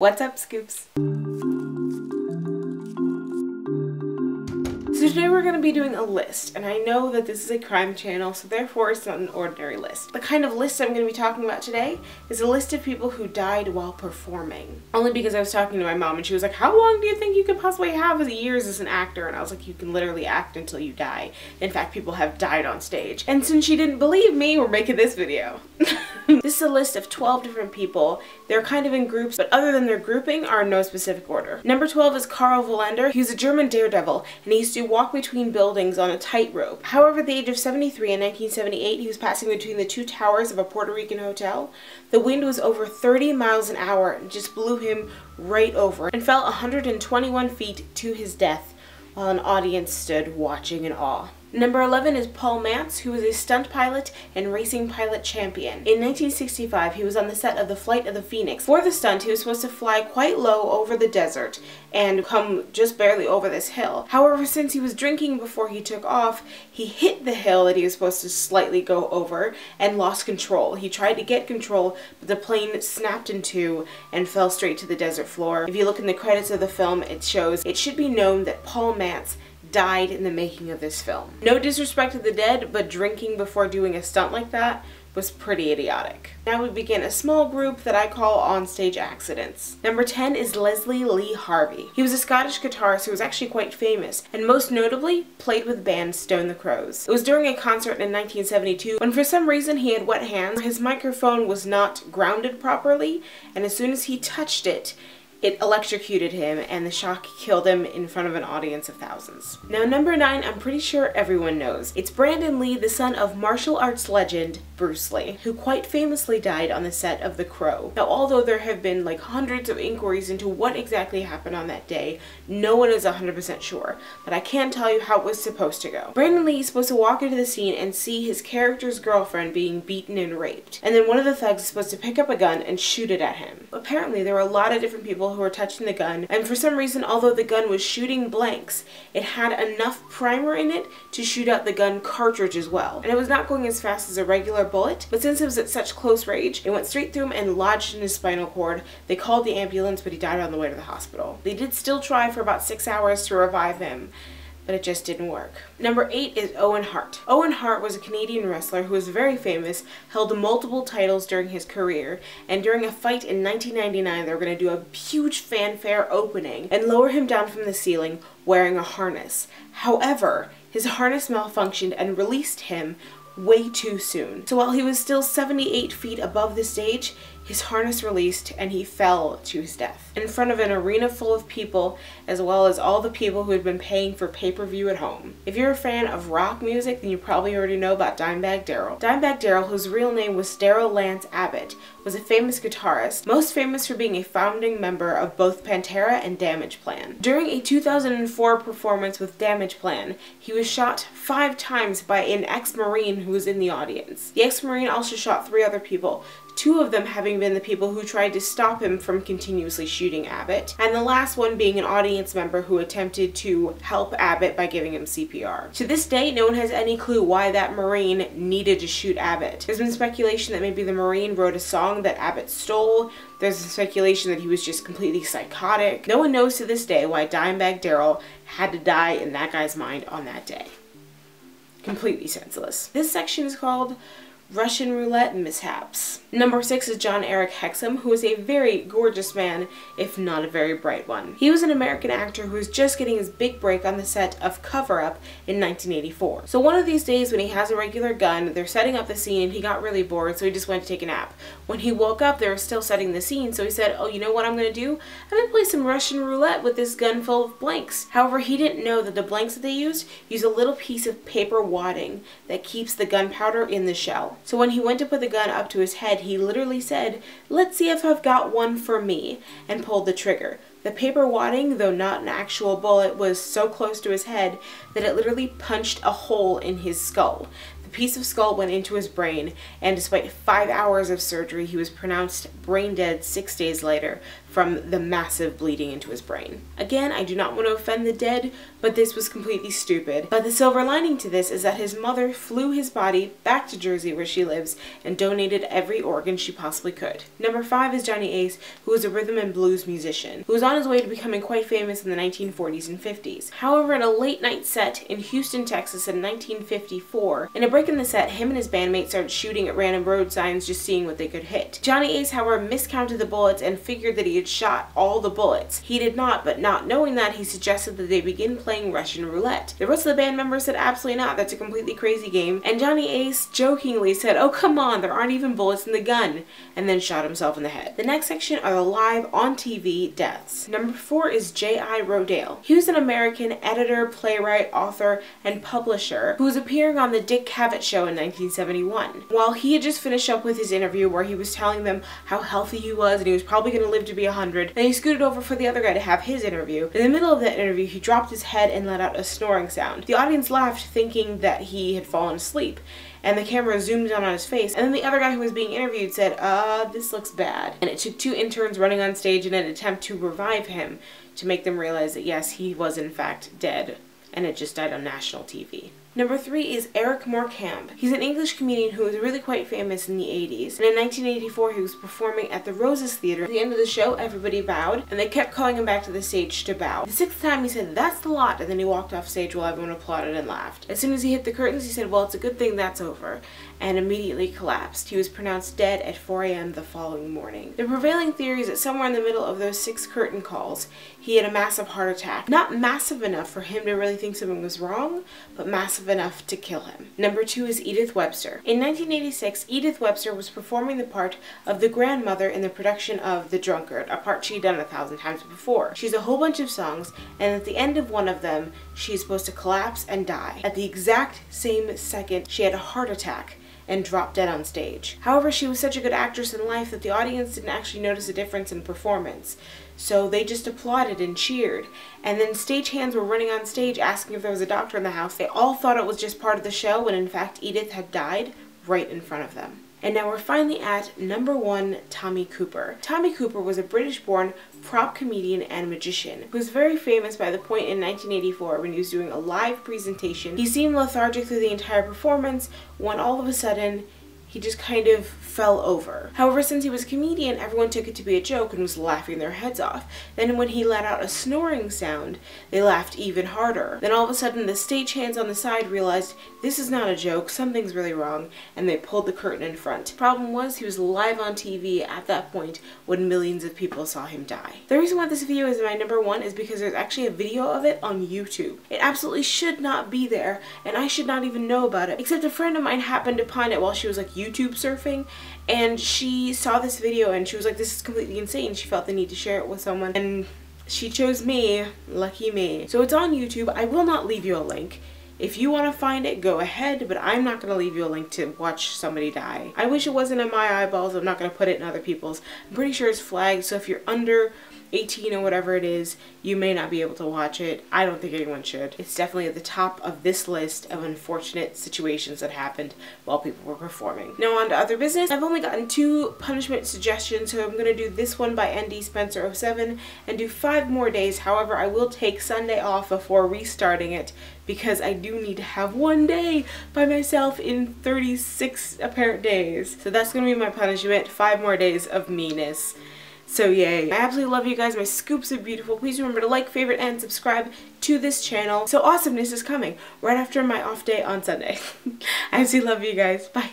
What's up, Scoops? So today we're going to be doing a list, and I know that this is a crime channel, so therefore it's not an ordinary list. The kind of list I'm going to be talking about today is a list of people who died while performing. Only because I was talking to my mom and she was like, how long do you think you could possibly have as years as an actor? And I was like, you can literally act until you die. In fact, people have died on stage. And since she didn't believe me, we're making this video. This is a list of 12 different people. They're kind of in groups, but other than their grouping are in no specific order. Number 12 is Karl Vollander. He was a German daredevil, and he used to walk between buildings on a tightrope. However, at the age of 73 in 1978, he was passing between the two towers of a Puerto Rican hotel. The wind was over 30 miles an hour and just blew him right over and fell 121 feet to his death while an audience stood watching in awe. Number 11 is Paul Mantz, who was a stunt pilot and racing pilot champion. In 1965, he was on the set of The Flight of the Phoenix. For the stunt, he was supposed to fly quite low over the desert and come just barely over this hill. However, since he was drinking before he took off, he hit the hill that he was supposed to slightly go over and lost control. He tried to get control, but the plane snapped in two and fell straight to the desert floor. If you look in the credits of the film, it shows, "It should be known that Paul Mantz died in the making of this film." No disrespect to the dead, but drinking before doing a stunt like that was pretty idiotic. Now we begin a small group that I call onstage accidents. Number 10 is Leslie Lee Harvey. He was a Scottish guitarist who was actually quite famous, and most notably played with the band Stone the Crows. It was during a concert in 1972 when for some reason he had wet hands. His microphone was not grounded properly, and as soon as he touched it, it electrocuted him, and the shock killed him in front of an audience of thousands. Now, number 9, I'm pretty sure everyone knows. It's Brandon Lee, the son of martial arts legend Bruce Lee, who quite famously died on the set of The Crow. Now, although there have been like hundreds of inquiries into what exactly happened on that day, no one is 100% sure, but I can tell you how it was supposed to go. Brandon Lee is supposed to walk into the scene and see his character's girlfriend being beaten and raped, and then one of the thugs is supposed to pick up a gun and shoot it at him. Apparently, there were a lot of different people who were touching the gun, and for some reason, although the gun was shooting blanks, it had enough primer in it to shoot out the gun cartridge as well. And it was not going as fast as a regular bullet, but since it was at such close range, it went straight through him and lodged in his spinal cord. They called the ambulance, but he died on the way to the hospital. They did still try for about 6 hours to revive him, but it just didn't work. Number 8 is Owen Hart. Owen Hart was a Canadian wrestler who was very famous, held multiple titles during his career, and during a fight in 1999 they were going to do a huge fanfare opening and lower him down from the ceiling wearing a harness. However, his harness malfunctioned and released him way too soon. So while he was still 78 feet above the stage, his harness released and he fell to his death in front of an arena full of people, as well as all the people who had been paying for pay-per-view at home. If you're a fan of rock music, then you probably already know about Dimebag Darrell. Dimebag Darrell, whose real name was Darrell Lance Abbott, was a famous guitarist, most famous for being a founding member of both Pantera and Damageplan. During a 2004 performance with Damageplan, he was shot 5 times by an ex-Marine who was in the audience. The ex-Marine also shot 3 other people, 2 of them having been the people who tried to stop him from continuously shooting Abbott, and the last one being an audience member who attempted to help Abbott by giving him CPR. To this day, no one has any clue why that Marine needed to shoot Abbott. There's been speculation that maybe the Marine wrote a song that Abbott stole. There's speculation that he was just completely psychotic. No one knows to this day why Dimebag Darrell had to die in that guy's mind on that day. Completely senseless. This section is called Russian Roulette Mishaps. Number 6 is John Eric Hexum, who was a very gorgeous man, if not a very bright one. He was an American actor who was just getting his big break on the set of Cover Up in 1984. So one of these days when he has a regular gun, they're setting up the scene and he got really bored, so he just went to take a nap. When he woke up, they were still setting the scene, so he said, oh, you know what I'm gonna do? I'm gonna play some Russian roulette with this gun full of blanks. However, he didn't know that the blanks that they used use a little piece of paper wadding that keeps the gunpowder in the shell. So when he went to put the gun up to his head, he literally said, let's see if I've got one for me, and pulled the trigger. The paper wadding, though not an actual bullet, was so close to his head that it literally punched a hole in his skull. The piece of skull went into his brain, and despite 5 hours of surgery, he was pronounced brain dead 6 days later. from the massive bleeding into his brain. Again, I do not want to offend the dead, but this was completely stupid. But the silver lining to this is that his mother flew his body back to Jersey where she lives and donated every organ she possibly could. Number 5 is Johnny Ace, who was a rhythm and blues musician, who was on his way to becoming quite famous in the 1940s and 50s. However, in a late night set in Houston, Texas in 1954, in a break in the set, him and his bandmates started shooting at random road signs just seeing what they could hit. Johnny Ace, however, miscounted the bullets and figured that he had shot all the bullets. He did not, but not knowing that, he suggested that they begin playing Russian roulette. The rest of the band members said absolutely not, that's a completely crazy game, and Johnny Ace jokingly said, "Oh come on, there aren't even bullets in the gun," and then shot himself in the head. The next section are the live on TV deaths. Number 4 is J.I. Rodale. He was an American editor, playwright, author, and publisher who was appearing on the Dick Cavett Show in 1971. While he had just finished up with his interview where he was telling them how healthy he was and he was probably going to live to be 100, then he scooted over for the other guy to have his interview. In the middle of that interview, he dropped his head and let out a snoring sound. The audience laughed, thinking that he had fallen asleep, and the camera zoomed in on his face, and then the other guy who was being interviewed said, this looks bad. And it took 2 interns running on stage in an attempt to revive him to make them realize that yes, he was in fact dead, and had just died on national TV. Number 3 is Eric Morecambe. He's an English comedian who was really quite famous in the 80s, and in 1984 he was performing at the Roses Theater. At the end of the show, everybody bowed, and they kept calling him back to the stage to bow. The 6th time he said, "That's the lot," and then he walked off stage while everyone applauded and laughed. As soon as he hit the curtains, he said, "Well, it's a good thing that's over," and immediately collapsed. He was pronounced dead at 4 a.m. the following morning. The prevailing theory is that somewhere in the middle of those 6 curtain calls, he had a massive heart attack. Not massive enough for him to really think something was wrong, but massive enough to kill him. Number 2 is Edith Webster. In 1986, Edith Webster was performing the part of the grandmother in the production of The Drunkard, a part she'd done 1,000 times before. She's a whole bunch of songs, and at the end of one of them, she's supposed to collapse and die. At the exact same second, she had a heart attack and dropped dead on stage. However, she was such a good actress in life that the audience didn't actually notice a difference in performance. So they just applauded and cheered. And then stagehands were running on stage asking if there was a doctor in the house. They all thought it was just part of the show when in fact Edith had died right in front of them. And now we're finally at number 1, Tommy Cooper. Tommy Cooper was a British-born prop comedian and magician who was very famous by the point in 1984 when he was doing a live presentation. He seemed lethargic through the entire performance when all of a sudden he just kind of fell over. However, since he was a comedian, everyone took it to be a joke and was laughing their heads off. Then when he let out a snoring sound, they laughed even harder. Then all of a sudden the stagehands on the side realized this is not a joke, something's really wrong, and they pulled the curtain in front. Problem was, he was live on TV at that point when millions of people saw him die. The reason why this video is my number 1 is because there's actually a video of it on YouTube. It absolutely should not be there, and I should not even know about it, except a friend of mine happened upon it while she was like YouTube surfing, and she saw this video and she was like, this is completely insane. She felt the need to share it with someone, and she chose me. Lucky me. So it's on YouTube. I will not leave you a link. If you want to find it, go ahead, but I'm not going to leave you a link to watch somebody die. I wish it wasn't in my eyeballs. I'm not going to put it in other people's. I'm pretty sure it's flagged, so if you're under 18 or whatever it is, you may not be able to watch it. I don't think anyone should. It's definitely at the top of this list of unfortunate situations that happened while people were performing. Now on to other business. I've only gotten 2 punishment suggestions, so I'm going to do this one by ND Spencer 07 and do 5 more days. However, I will take Sunday off before restarting it because I do need to have 1 day by myself in 36 apparent days. So that's going to be my punishment, 5 more days of meanness. So yay. I absolutely love you guys. My scoops are beautiful. Please remember to like, favorite, and subscribe to this channel. So awesomeness is coming right after my off day on Sunday. I absolutely love you guys. Bye.